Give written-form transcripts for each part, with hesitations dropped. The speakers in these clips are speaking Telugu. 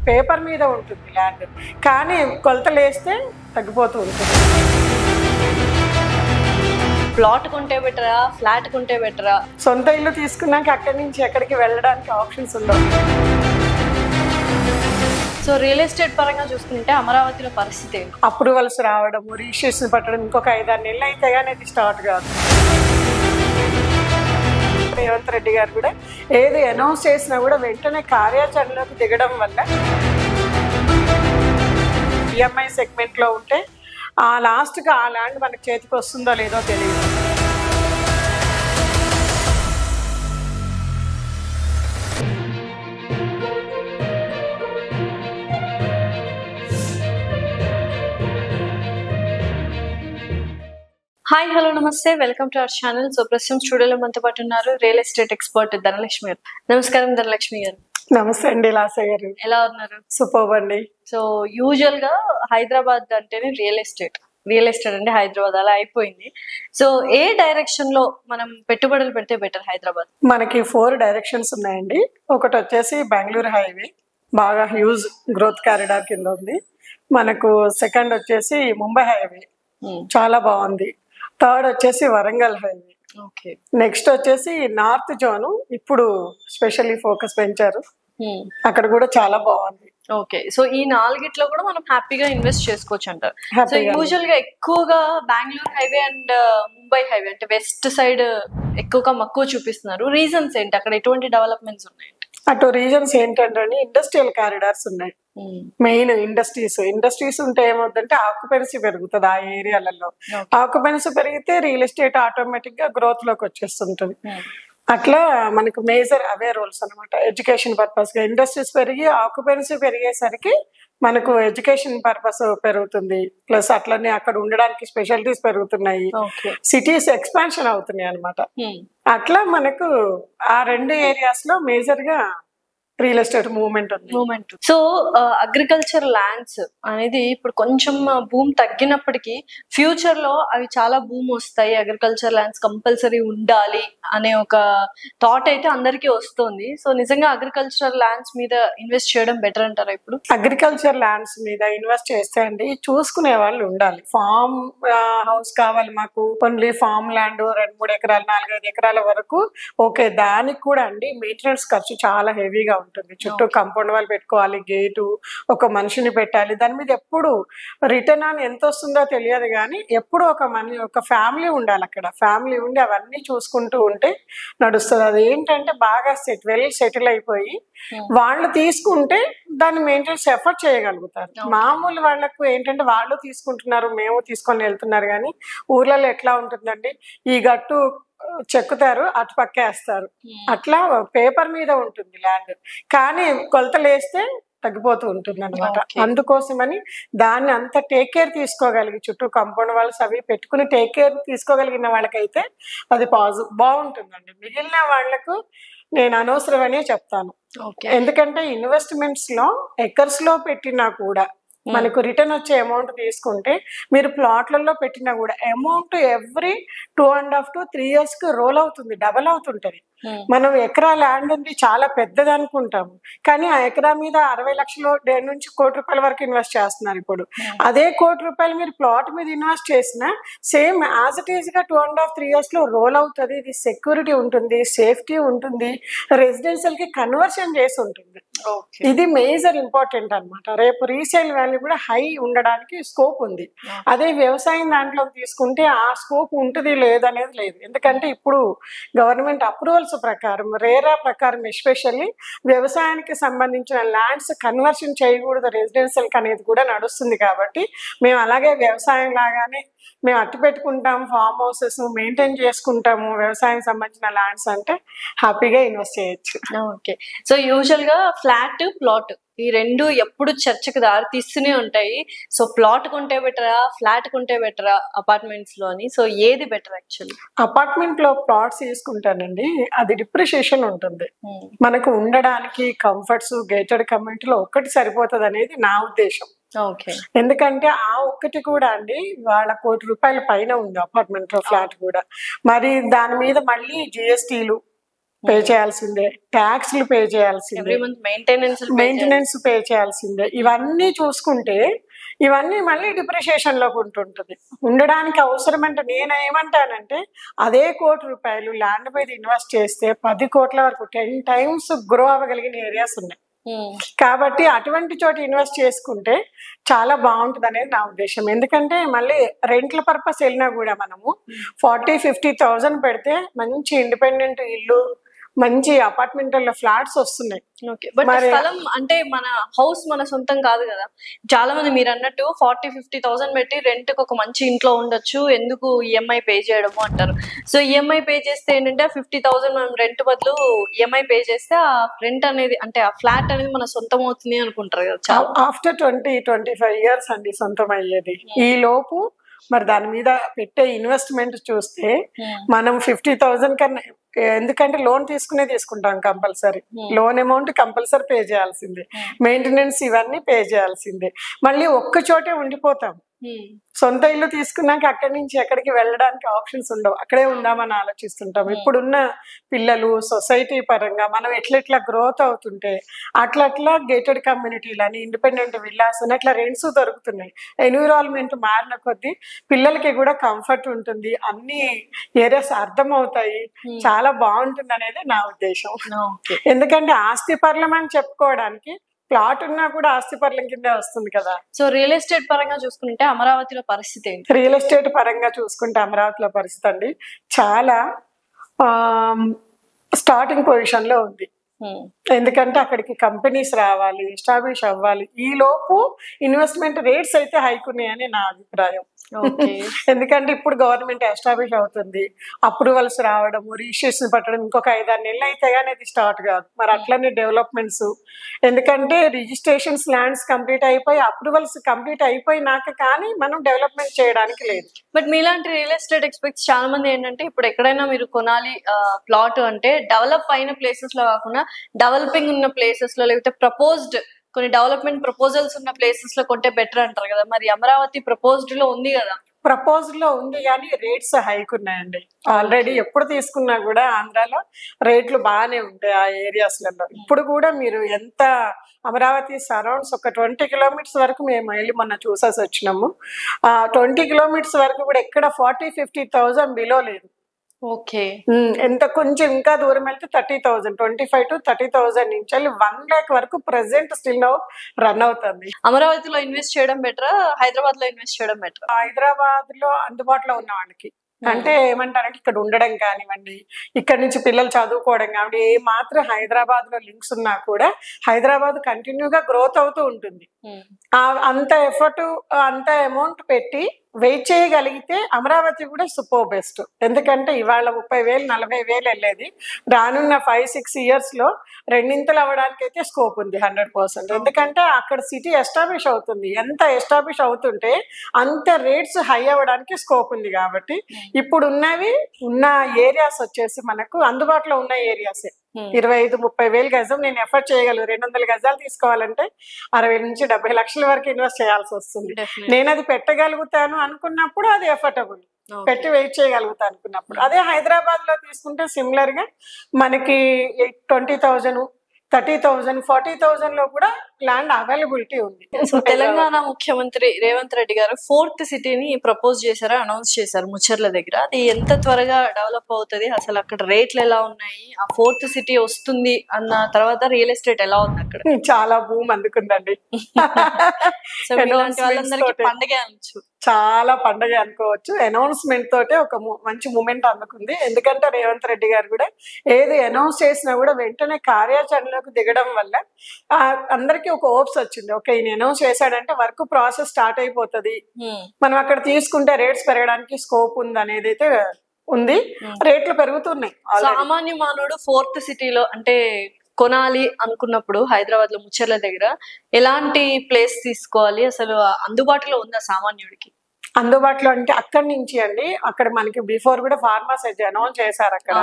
పేపర్ మీద ఉంటుంది ల్యాండ్, కానీ కొలతలు వేస్తే తగ్గిపోతూ ఉంటుంది. ప్లాట్ కొంటే బెటరా, ఫ్లాట్ కొంటే బెటరా? సొంత ఇల్లు తీసుకున్నాక అక్కడి నుంచి ఎక్కడికి వెళ్ళడానికి ఆప్షన్స్ ఉండవు. సో రియల్ ఎస్టేట్ పరంగా చూసుకుంటే అమరావతిలో పరిస్థితి ఏంటి? అప్రూవల్స్ రావడం, రిజిస్ట్రేషన్ పట్టడం ఇంకొక 5-6 నెలలు అయితే కానీ అది స్టార్ట్ కాదు. రేవంత్ రెడ్డి గారు కూడా ఏది అనౌన్స్ చేసినా కూడా వెంటనే కార్యాచరణలోకి దిగడం వల్ల ఈఎంఐ సెగ్మెంట్లో ఉంటే ఆ లాస్ట్కి ఆ ల్యాండ్ మనకి చేతికి వస్తుందో లేదో తెలియదు. హాయ్, హలో, నమస్తే, welcome to our channel. So ప్రస్తుతం స్టూడియోలో మనతో పాటు ఉన్నారు రియల్ ఎస్టేట్ ఎక్స్పర్ట్ ధనలక్ష్మి గారు. నమస్కారం ధనలక్ష్మి గారు. నమస్తే అండి లాసయ్య గారు. ఎలా ఉన్నారు? సూపర్ అండి. సో యూజువల్ గా హైదరాబాద్ అంటేనే రియల్ ఎస్టేట్ అంటే హైదరాబాద్ అలా అయిపోయింది. సో ఏ డైరెక్షన్ లో మనం పెట్టుబడులు పెడితే బెటర్ హైదరాబాద్? మనకి 4 డైరెక్షన్స్ ఉన్నాయండి. ఒకటి వచ్చేసి బెంగళూరు హైవే, బాగా హ్యూజ్ గ్రోత్ కారిడార్ కింద ఉంది. మనకు సెకండ్ వచ్చేసి ముంబై హైవే, చాలా బాగుంది. థర్డ్ వచ్చేసి వరంగల్ హైవే. ఓకే. నెక్స్ట్ వచ్చేసి నార్త్ జోన్, ఇప్పుడు స్పెషల్లీ ఫోకస్ పెంచారు, అక్కడ కూడా చాలా బాగుంది. ఓకే. సో ఈ 4గిట్లో కూడా మనం హ్యాపీగా ఇన్వెస్ట్ చేసుకోవచ్చు అంటారు. సో యూజువల్ గా ఎక్కువగా Bengaluru highway and Mumbai highway అంటే వెస్ట్ సైడ్ ఎక్కువగా మక్కువ చూపిస్తున్నారు. రీజన్స్ ఏంటి? అక్కడ ఎటువంటి డెవలప్మెంట్స్ ఉన్నాయి? అటు రీజన్స్ ఏంటంటే ఇండస్ట్రియల్ కారిడార్స్ ఉన్నాయి. మెయిన్ ఇండస్ట్రీస్ ఉంటే ఏమవుతుందంటే ఆక్యుపెన్సీ పెరుగుతుంది ఆ ఏరియాలలో. ఆక్యుపెన్సీ పెరిగితే రియల్ ఎస్టేట్ ఆటోమేటిక్ గా గ్రోత్ లోకి వచ్చేస్తుంటుంది. అట్లా మనకు మేజర్ అవే రోల్స్ అనమాట. ఎడ్యుకేషన్ పర్పస్ గా ఇండస్ట్రీస్ పెరిగి ఆక్యుపెన్సీ పెరిగేసరికి మనకు ఎడ్యుకేషన్ పర్పస్ పెరుగుతుంది. ప్లస్ అట్లనే అక్కడ ఉండడానికి స్పెషాలిటీస్ పెరుగుతున్నాయి, సిటీస్ ఎక్స్పాన్షన్ అవుతున్నాయి అనమాట. అట్లా మనకు ఆ 2 ఏరియాస్ లో మేజర్ గా real estate movement. So agriculture lands అనేది ఇప్పుడు కొంచెం భూమి తగ్గినప్పటికీ ఫ్యూచర్ లో అవి చాలా భూమి వస్తాయి, అగ్రికల్చర్ ల్యాండ్స్ కంపల్సరీ ఉండాలి అనే ఒక థాట్ అయితే అందరికీ వస్తుంది. సో నిజంగా అగ్రికల్చర్ ల్యాండ్స్ మీద ఇన్వెస్ట్ చేయడం బెటర్ అంటారా? ఇప్పుడు అగ్రికల్చర్ ల్యాండ్స్ మీద ఇన్వెస్ట్ చేస్తే అండి చూసుకునే వాళ్ళు ఉండాలి. ఫామ్ హౌస్ కావాలి మాకు, ఓన్లీ ఫామ్ ల్యాండ్ 2-3 ఎకరాలు 4-5 ఎకరాల వరకు ఓకే. దానికి కూడా అండి మెయింటెనెన్స్ ఖర్చు చాలా హెవీగా ఉంటుంది. చుట్టూ కాంపౌండ్ వాల్ పెట్టుకోవాలి, గేటు, ఒక మనిషిని పెట్టాలి. దాని మీద ఎప్పుడు రిటర్న్ అని ఎంత వస్తుందో తెలియదు, కానీ ఎప్పుడు ఒక ఫ్యామిలీ ఉండాలి అక్కడ. ఫ్యామిలీ ఉండి అవన్నీ చూసుకుంటూ ఉంటే నడుస్తుంది. అది ఏంటంటే బాగా సెటిల్ అయిపోయి వాళ్ళు తీసుకుంటే దాన్ని మెయింటెనెన్స్ ఎఫర్ట్ చేయగలుగుతారు. మామూలు వాళ్ళకు ఏంటంటే వాళ్ళు తీసుకుంటున్నారు, మేము తీసుకొని వెళ్తున్నారు, కానీ ఊర్లలో ఎట్లా ఉంటుందండి, ఈ గట్టు చెక్కుతారు, అటు పక్కేస్తారు, అట్లా పేపర్ మీద ఉంటుంది ల్యాండ్, కానీ కొలతలు వేస్తే తగ్గిపోతూ ఉంటుంది అనమాట. అందుకోసమని దాన్ని అంత టేక్ కేర్ తీసుకోగలిగి చుట్టూ కాంపౌండ్ వాల్స్ అవి పెట్టుకుని టేక్ కేర్ తీసుకోగలిగిన వాళ్ళకైతే అది బాగుంటుందండి. మిగిలిన వాళ్లకు నేను అనవసరమనే చెప్తాను. ఎందుకంటే ఇన్వెస్ట్మెంట్స్ లో ఎకర్స్ లో పెట్టినా కూడా మనకు రిటర్న్ వచ్చే అమౌంట్ తీసుకుంటే మీరు ప్లాట్లలో పెట్టినా కూడా అమౌంట్ ఎవ్రీ 2.5 to 3 years కి రోల్ అవుతుంది, డబల్ అవుతుంటది. మనం ఎకరా ల్యాండ్ ఉంది చాలా పెద్దది అనుకుంటాము, కానీ ఆ ఎకరా మీద 60 లక్షల నుంచి 1 కోటి రూపాయల వరకు ఇన్వెస్ట్ చేస్తున్నారు. ఇప్పుడు అదే 1 కోటి రూపాయలు మీరు ప్లాట్ మీద ఇన్వెస్ట్ చేసినా సేమ్ యాజ్ ఇట్ ఈస్ గా 2.5-3 years లో రోల్ అవుతుంది. ఇది సెక్యూరిటీ ఉంటుంది, సేఫ్టీ ఉంటుంది, రెసిడెన్షియల్ కి కన్వర్షన్ చేసి ఉంటుంది. ఇది మేజర్ ఇంపార్టెంట్ అనమాట. రేపు రీసేల్ వాల్యూ కూడా హై ఉండడానికి స్కోప్ ఉంది. అదే వ్యవసాయం దాంట్లో తీసుకుంటే ఆ స్కోప్ ఉంటుంది లేదనేది లేదు. ఎందుకంటే ఇప్పుడు గవర్నమెంట్ అప్రూవల్స్ ప్రకారం, రేరా ప్రకారం ఎస్పెషల్లీ వ్యవసాయానికి సంబంధించిన ల్యాండ్స్ కన్వర్షన్ చేయకూడదు రెసిడెన్షియల్ అనేది కూడా నడుస్తుంది. కాబట్టి మేము అలాగే వ్యవసాయం లాగానే మేము అట్టు పెట్టుకుంటాము, ఫామ్ హౌసెస్ మెయింటైన్ చేసుకుంటాము. వ్యవసాయం సంబంధించిన ల్యాండ్స్ అంటే హ్యాపీగా ఇన్వెస్ట్ చేయొచ్చు. ఓకే. సో యూజువల్ గా ఫ్లాట్, ప్లాట్ ఈ 2 ఎప్పుడు చర్చకు దారి తీస్తూనే ఉంటాయి. సో ప్లాట్ కొంటే బెటరా, ఫ్లాట్ కొంటే బెటరా అపార్ట్మెంట్స్ లోని? సో ఏది బెటర్ యాక్చువల్లీ? అపార్ట్మెంట్ లో ప్లాట్స్ తీసుకుంటానండి, అది డిప్రిషియేషన్ ఉంటుంది. మనకు ఉండడానికి కంఫర్ట్స్ గేటెడ్ కమ్యూనిటీ లో ఒక్కటి సరిపోతుంది అనేది నా ఉద్దేశం. ఎందుకంటే ఆ ఒక్కటి కూడా అండి వాళ్ళ 1 కోటి రూపాయల పైన ఉంది అపార్ట్మెంట్ లో ఫ్లాట్ కూడా. మరి దాని మీద మళ్ళీ జిఎస్టీలు పే చేయాల్సిందే, ట్యాక్స్లు పే చేయాల్సిందే, ఎవ్రీ మంత్ మెయింటెనెన్స్ పే చేయాల్సిందే. ఇవన్నీ చూసుకుంటే ఇవన్నీ మళ్ళీ డిప్రిషియేషన్ లోకి ఉంటుంటుంది. ఉండడానికి అవసరం అంటే నేను ఏమంటానంటే అదే ₹1,00,00,000 ల్యాండ్ మీద ఇన్వెస్ట్ చేస్తే 10 కోట్ల వరకు 10 times గ్రో అవ్వగలిగిన ఏరియాస్ ఉన్నాయి. కాబట్టి అటువంటి చోట ఇన్వెస్ట్ చేసుకుంటే చాలా బాగుంటుంది అనేది నా ఉద్దేశం. ఎందుకంటే మళ్ళీ రెంట్ల పర్పస్ వెళ్ళినా కూడా మనము 40-50,000 పెడితే మంచి ఇండిపెండెంట్ ఇల్లు, మంచి అపార్ట్మెంట్లలో ఫ్లాట్స్ వస్తున్నాయి. బట్ స్థలం అంటే మన హౌస్ మన సొంతం కాదు కదా. చాలా మంది మీరు అన్నట్టు 40-50,000 పెట్టి రెంట్ కి ఒక మంచి ఇంట్లో ఉండొచ్చు, ఎందుకు ఈఎంఐ పే చేయడము అంటారు. సో ఈఎంఐ పే చేస్తే ఏంటంటే 50,000 మనం రెంట్ బదులు ఈఎంఐ పే చేస్తే ఆ రెంట్ అనేది అంటే ఆ ఫ్లాట్ అనేది మన సొంతం అవుతుంది అనుకుంటారు కదా. ఆఫ్టర్ 20-25 years అండి సొంతం అయ్యేది. ఈ లోపు మరి దాని మీద పెట్టే ఇన్వెస్ట్మెంట్ చూస్తే మనం 50,000 కన్నా, ఎందుకంటే లోన్ తీసుకుంటాం compulsory, loan amount compulsory pay చేయాల్సిందే, మెయింటెనెన్స్ ఇవన్నీ పే చేయాల్సిందే. మళ్ళీ ఒక్క చోటే ఉండిపోతాం. సొంత ఇల్లు తీసుకున్నాక అక్కడి నుంచి ఎక్కడికి వెళ్ళడానికి ఆప్షన్స్ ఉండవు, అక్కడే ఉందామని ఆలోచిస్తుంటాం. ఇప్పుడున్న పిల్లలు సొసైటీ పరంగా మనం ఎట్లా గ్రోత్ అవుతుంటే అట్లా గేటెడ్ కమ్యూనిటీలని, ఇండిపెండెంట్ విల్లాస్ అని అట్లా రెంట్స్ దొరుకుతున్నాయి. ఎన్విరాన్మెంట్ మారిన కొద్దీ పిల్లలకి కూడా కంఫర్ట్ ఉంటుంది, అన్ని ఏరియాస్ అర్థం అవుతాయి, చాలా బాగుంటుంది అనేది నా ఉద్దేశం. ఎందుకంటే ఆస్తి పర్లం అని చెప్పుకోవడానికి ప్లాట్ ఉన్నా కూడా ఆస్తి పర్లం కిందే వస్తుంది కదా. సో రియల్ ఎస్టేట్ పరంగా చూసుకుంటే అమరావతిలో పరిస్థితి ఏంటి? రియల్ ఎస్టేట్ పరంగా చూసుకుంటే అమరావతిలో పరిస్థితి అండి చాలా స్టార్టింగ్ పొజిషన్ లో ఉంది. ఎందుకంటే అక్కడికి కంపెనీస్ రావాలి, ఎస్టాబ్లిష్ అవ్వాలి. ఈ లోపు ఇన్వెస్ట్మెంట్ రేట్స్ అయితే హైక్ ఉన్నాయని నా అభిప్రాయం. ఎందుకంటే ఇప్పుడు గవర్నమెంట్ ఎస్టాబ్లిష్ అవుతుంది, అప్రూవల్స్ రావడం, రిజిస్ట్రేషన్ పట్టడం ఇంకొక 5-6 నెలలు అయితే కానీ అది స్టార్ట్ కాదు. మరి అట్లనే డెవలప్మెంట్స్, ఎందుకంటే రిజిస్ట్రేషన్స్ ల్యాండ్స్ కంప్లీట్ అయిపోయి అప్రూవల్స్ కంప్లీట్ అయిపోయినాక కానీ మనం డెవలప్మెంట్ చేయడానికి లేదు. బట్ మీలాంటి రియల్ ఎస్టేట్ ఎక్స్పర్ట్స్ చాలా మంది ఏంటంటే ఇప్పుడు ఎక్కడైనా మీరు కొనాలి ప్లాట్ అంటే డెవలప్ అయిన ప్లేసెస్ లో కాకుండా డెవలపింగ్ ఉన్న ప్లేసెస్ లో, లేకపోతే ప్రపోజ్డ్ కొన్ని డెవలప్మెంట్ ప్రపోజల్స్ ఉన్న ప్లేసెస్ లో కొంటే బెటర్ అంటారు కదా. మరి అమరావతి ప్రపోజ్డ్ లో ఉంది కదా. ప్రపోజల్ లో ఉంది కానీ రేట్స్ హైక్ ఉన్నాయండి. ఆల్రెడీ ఎప్పుడు తీసుకున్నా కూడా ఆంధ్రాలో రేట్లు బాగానే ఉంటాయి ఆ ఏరియాస్లలో. ఇప్పుడు కూడా మీరు ఎంత అమరావతి సరౌండ్స్ ఒక 20 kilometers వరకు మేము వెళ్ళి మొన్న చూసేసి వచ్చినాము. 20 kilometers వరకు కూడా ఎక్కడ 40-50,000 బిలో లేదు. ఓకే, ఎంత కొంచెం ఇంకా దూరం వెళ్తే 30,000, 25,000 to 30,000 నుంచి 1 lakh వరకు ప్రెసెంట్ స్టిల్ నౌ రన్ అవుతుంది. అమరావతిలో ఇన్వెస్ట్ చేయడం బెటరా, హైదరాబాద్ లో ఇన్వెస్ట్ చేయడం బెటరా? హైదరాబాద్ లో అందుబాటులో ఉన్న వాళ్ళకి అంటే ఏమంటారంటే ఇక్కడ ఉండడం కానివ్వండి, ఇక్కడ నుంచి పిల్లలు చదువుకోవడం కానివ్వండి, ఏ మాత్రం హైదరాబాద్ లో లింక్స్ ఉన్నా కూడా హైదరాబాద్ కంటిన్యూగా గ్రోత్ అవుతూ ఉంటుంది. అంత ఎఫర్ట్ అంత అమౌంట్ పెట్టి వెయిట్ చేయగలిగితే అమరావతి కూడా సూపర్ బెస్ట్. ఎందుకంటే ఇవాళ 30,000-40,000 వెళ్ళేది రానున్న 5-6 years లో రెండింతలు అవ్వడానికి అయితే స్కోప్ ఉంది 100%. ఎందుకంటే అక్కడ సిటీ ఎస్టాబ్లిష్ అవుతుంది, ఎంత ఎస్టాబ్లిష్ అవుతుంటే అంత రేట్స్ హై అవ్వడానికి స్కోప్ ఉంది. కాబట్టి ఇప్పుడు ఉన్న ఏరియాస్ వచ్చేసి మనకు అందుబాటులో ఉన్న ఏరియాసే. 25-30,000 గజం నేను ఎఫర్ట్ చేయగలను. 200 గజాలు తీసుకోవాలంటే 60-70 లక్షల వరకు ఇన్వెస్ట్ చేయాల్సి వస్తుంది. నేను అది పెట్టగలుగుతాను అనుకున్నప్పుడు అది ఎఫర్టబుల్, పెట్టి వెయిట్ చేయగలుగుతా అనుకున్నప్పుడు. అదే హైదరాబాద్ లో తీసుకుంటే సిమిలర్ గా మనకి 20,000, 30,000, 40,000 లో కూడా ల్యాండ్ అవైలబిలిటీ ఉంది. సో తెలంగాణ ముఖ్యమంత్రి రేవంత్ రెడ్డి గారు 4th సిటీని ప్రపోజ్ చేశారు, అనౌన్స్ చేశారు ముచ్చర్ల దగ్గర. అది ఎంత త్వరగా డెవలప్ అవుతుంది, అసలు అక్కడ రేట్లు ఎలా ఉన్నాయి, ఆ 4th సిటీ వస్తుంది అన్న తర్వాత రియల్ ఎస్టేట్ ఎలా ఉంది అక్కడ? చాలా భూమి అందుకుందండి. సో వాళ్ళందరికీ పండగే అనొచ్చు, చాలా పండగ అనుకోవచ్చు. అనౌన్స్మెంట్ తోటే ఒక మంచి మూమెంట్ అందుకుంది. ఎందుకంటే రేవంత్ రెడ్డి గారు కూడా ఏది అనౌన్స్ చేసినా కూడా వెంటనే కార్యాచరణలోకి దిగడం వల్ల అందరికి ఒక హోప్స్ వచ్చింది. ఓకే, ఈయన అనౌన్స్ చేశాడంటే వర్క్ ప్రాసెస్ స్టార్ట్ అయిపోతుంది, మనం అక్కడ తీసుకుంటే రేట్స్ పెరగడానికి స్కోప్ ఉంది అనేది అయితే ఉంది. రేట్లు పెరుగుతున్నాయి. సామాన్య మానవుడు 4th సిటీలో అంటే కొనాలి అనుకున్నప్పుడు హైదరాబాద్ లో ముచ్చర్ల దగ్గర ఎలాంటి ప్లేస్ తీసుకోవాలి, అసలు అందుబాటులో ఉందా సామాన్యుడికి? అందుబాటులో అంటే అక్కడి నుంచి అండి, అక్కడ మనకి బిఫోర్ కూడా ఫార్మర్స్ అనౌన్స్ చేశారు అక్కడ.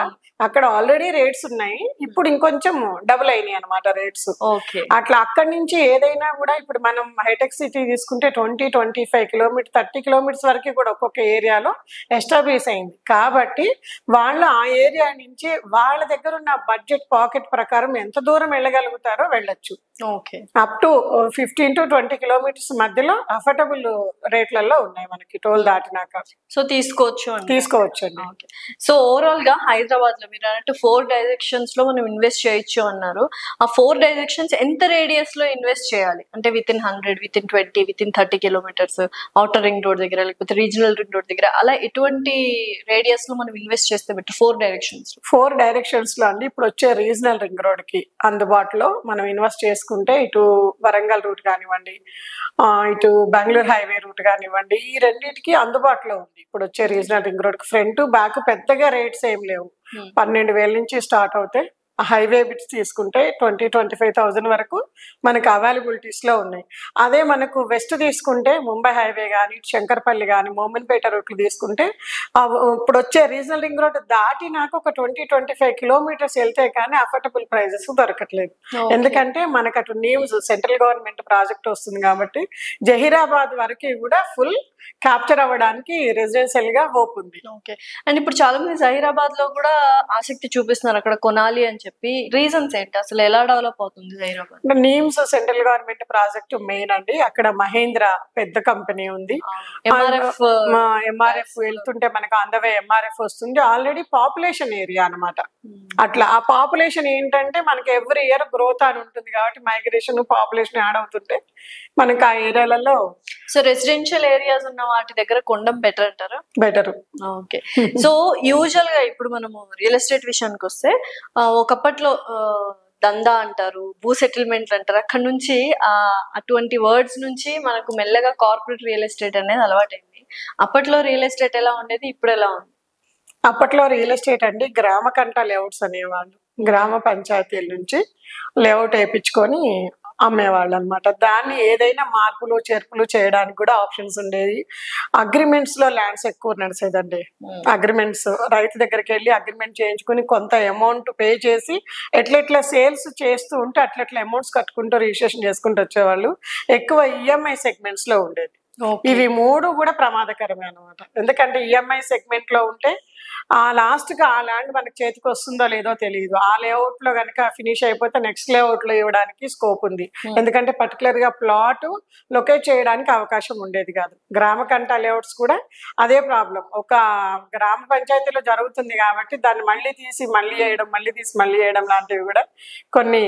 అక్కడ ఆల్రెడీ రేట్స్ ఉన్నాయి, ఇప్పుడు ఇంకొంచెం డబుల్ అయినాయి అనమాట రేట్స్. ఓకే. అట్లా అక్కడి నుంచి ఏదైనా కూడా ఇప్పుడు మనం హైటెక్ సిటీ తీసుకుంటే 20-25 కిలోమీటర్ 30 కిలోమీటర్స్ వరకు కూడా ఒక్కొక్క ఏరియాలో ఎస్టాబ్లిష్ అయింది. కాబట్టి వాళ్ళు ఆ ఏరియా నుంచి వాళ్ళ దగ్గర ఉన్న బడ్జెట్ పాకెట్ ప్రకారం ఎంత దూరం వెళ్ళగలుగుతారో వెళ్ళొచ్చు. ఓకే. అప్ టు 15-20 కిలోమీటర్స్ మధ్యలో అఫోర్డబుల్ రేట్లలో ఉన్నాయి మనకి టోల్ దాటినాక. సో తీసుకోవచ్చు అండి. సో ఓవరాల్ గా హైదరాబాద్ లో మీరు అన్నట్టు 4 డైరెక్షన్స్ లో మనం ఇన్వెస్ట్ చేయొచ్చు అన్నారు. ఆ 4 డైరెక్షన్స్ ఎంత రేడియస్ లో ఇన్వెస్ట్ చేయాలి అంటే within 100, within 20, within 30 kilometres, outer ring road దగ్గర లేకపోతే రీజనల్ రింగ్ రోడ్ దగ్గర, అలా ఎటువంటి రేడియస్ లో మనం ఇన్వెస్ట్ చేస్తే బెటర్? 4 డైరెక్షన్స్ లో అండి ఇప్పుడు వచ్చే రీజనల్ రింగ్ రోడ్ కి అందుబాటులో మనం ఇన్వెస్ట్ చేసుకుంటే ఇటు వరంగల్ రూట్ కానివ్వండి, ఇటు బెంగళూరు హైవే రూట్ కానివ్వండి, ఈ రెండింటికి అందుబాటులో ఉంది. ఇప్పుడు వచ్చే రీజనల్ రింగ్ రోడ్ కి ఫ్రంట్ బ్యాక్ పెద్దగా రేట్స్ ఏం లేవు, 12,000 నుంచి స్టార్ట్ అవుతాయి. హైవే బిట్స్ తీసుకుంటే 20-25,000 వరకు మనకు అవైలబిలిటీస్ లో ఉన్నాయి. అదే మనకు వెస్ట్ తీసుకుంటే ముంబై హైవే కానీ, శంకర్పల్లి కానీ, మోమన్పేట రూట్లు తీసుకుంటే ఇప్పుడు వచ్చే రీజనల్ రింగ్ రోడ్ దాటి నాకు ఒక 20-25 కిలోమీటర్స్ వెళ్తే కానీ అఫోర్డబుల్ ప్రైజెస్ దొరకట్లేదు. ఎందుకంటే మనకు అటు నీమ్స్ సెంట్రల్ గవర్నమెంట్ ప్రాజెక్ట్ వస్తుంది కాబట్టి జహీరాబాద్ వరకు కూడా ఫుల్ క్యాప్చర్ అవ్వడానికి రెసిడెన్షియల్ గా హోప్ ఉంది. ఓకే. అండ్ ఇప్పుడు చాలా మంది జహీరాబాద్ లో కూడా ఆసక్తి చూపిస్తున్నారు అక్కడ కొనాలి అని చెప్పి. రీజన్స్ ఏంటి? అసలు ఎలా డెవలప్ అవుతుంది Zaheerabad? NIMS central government project main అండి. అక్కడ మహేంద్ర పెద్ద కంపెనీ ఉంది. ఎంఆర్ఎఫ్ వెళ్తుంటే మనకు అందవే ఎంఆర్ఎఫ్ వస్తుంది. ఆల్రెడీ పాపులేషన్ ఏరియా అనమాట. అట్లా ఆ పాపులేషన్ ఏంటంటే మనకి ఎవ్రీ ఇయర్ గ్రోత్ అని ఉంటుంది కాబట్టి మైగ్రేషన్ పాపులేషన్ యాడ్ అవుతుంటే మనకి ఆ ఏరియాలలో. సో రెసిడెన్షియల్ ఏరియాస్ ఉన్న వాటి దగ్గర కొండం బెటర్ అంటారా? బెటర్. ఓకే. సో యూజువల్ గా ఇప్పుడు మనము రియల్ ఎస్టేట్ విషయానికి వస్తే ఒకప్పట్లో దందా అంటారు, భూ సెటిల్మెంట్లు అంటారు, అక్కడ నుంచి అటువంటి వర్డ్స్ నుంచి మనకు మెల్లగా కార్పొరేట్ రియల్ ఎస్టేట్ అనేది అలవాటైంది. అప్పట్లో రియల్ ఎస్టేట్ ఎలా ఉండేది, ఇప్పుడు ఎలా ఉంది? అప్పట్లో రియల్ ఎస్టేట్ అండి గ్రామ కంట లేఅవుట్స్ అనేవాళ్ళు. గ్రామ పంచాయతీల నుంచి లేఅవుట్ వేయించుకొని అమ్మేవాళ్ళు అనమాట. దాన్ని ఏదైనా మార్పులు చేర్పులు చేయడానికి కూడా ఆప్షన్స్ ఉండేది. అగ్రిమెంట్స్ లో ల్యాండ్స్ ఎక్కువ నడిచేదండి. అగ్రిమెంట్స్ రైతు దగ్గరికి వెళ్ళి అగ్రిమెంట్ చేయించుకుని కొంత అమౌంట్ పే చేసి ఎట్లెట్లా సేల్స్ చేస్తూ ఉంటే అట్లెట్లా అమౌంట్స్ కట్టుకుంటూ రిజిస్ట్రేషన్ చేసుకుంటూ వచ్చేవాళ్ళు. ఎక్కువ ఈఎంఐ సెగ్మెంట్స్ లో ఉండేది. ఇవి 3 కూడా ప్రమాదకరమే అనమాట. ఎందుకంటే ఈఎంఐ సెగ్మెంట్ లో ఉంటే ఆ లాస్ట్ కి ఆ ల్యాండ్ మనకి చేతికి వస్తుందో లేదో తెలియదు. ఆ లేఅవుట్ లో కనుక ఫినిష్ అయిపోతే నెక్స్ట్ లేఅవుట్ లో ఇవ్వడానికి స్కోప్ ఉంది. ఎందుకంటే పర్టికులర్ గా ప్లాట్ లొకేట్ చేయడానికి అవకాశం ఉండేది కాదు. గ్రామ కంట లేఅవుట్స్ కూడా అదే ప్రాబ్లం. ఒక గ్రామ పంచాయతీలో జరుగుతుంది కాబట్టి దాన్ని మళ్ళీ తీసి మళ్ళీ వేయడం, మళ్ళీ తీసి మళ్ళీ వేయడం లాంటివి కూడా కొన్ని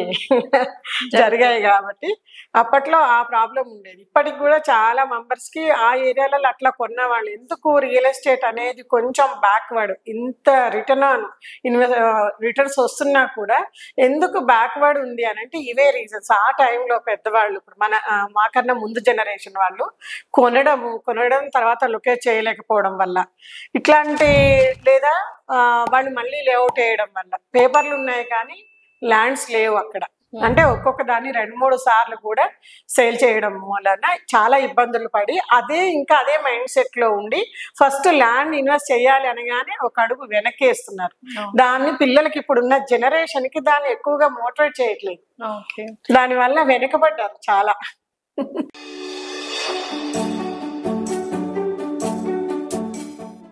జరిగాయి. కాబట్టి అప్పట్లో ఆ ప్రాబ్లం ఉండేది. ఇప్పటికి కూడా చాలా మెంబర్స్ కి ఆ ఏరియాలలో అట్లా కొన్న వాళ్ళు ఎందుకు రియల్ ఎస్టేట్ అనేది కొంచెం బ్యాక్వర్డ్, ఇంత రిటర్న్స్ వస్తున్నా కూడా ఎందుకు బ్యాక్వర్డ్ ఉంది అని అంటే ఇవే రీజన్స్. ఆ టైంలో పెద్దవాళ్ళు ఇప్పుడు మాకన్నా ముందు జనరేషన్ వాళ్ళు కొనడం తర్వాత లొకేట్ చేయలేకపోవడం వల్ల ఇట్లాంటి, లేదా వాళ్ళు మళ్ళీ లేఅవుట్ వేయడం వల్ల పేపర్లు ఉన్నాయి కానీ ల్యాండ్స్ లేవు అక్కడ. అంటే ఒక్కొక్క దాన్ని 2-3 సార్లు కూడా సేల్ చేయడం వలన చాలా ఇబ్బందులు పడి అదే మైండ్ సెట్ లో ఉండి ఫస్ట్ ల్యాండ్ ఇన్వెస్ట్ చేయాలి అనగానే ఒక అడుగు వెనక్కేస్తున్నారు. దాన్ని పిల్లలకి ఇప్పుడున్న జనరేషన్ కి దాన్ని ఎక్కువగా మోటివేట్ చేయట్లేదు. దాని వల్ల వెనకబడ్డారు చాలా.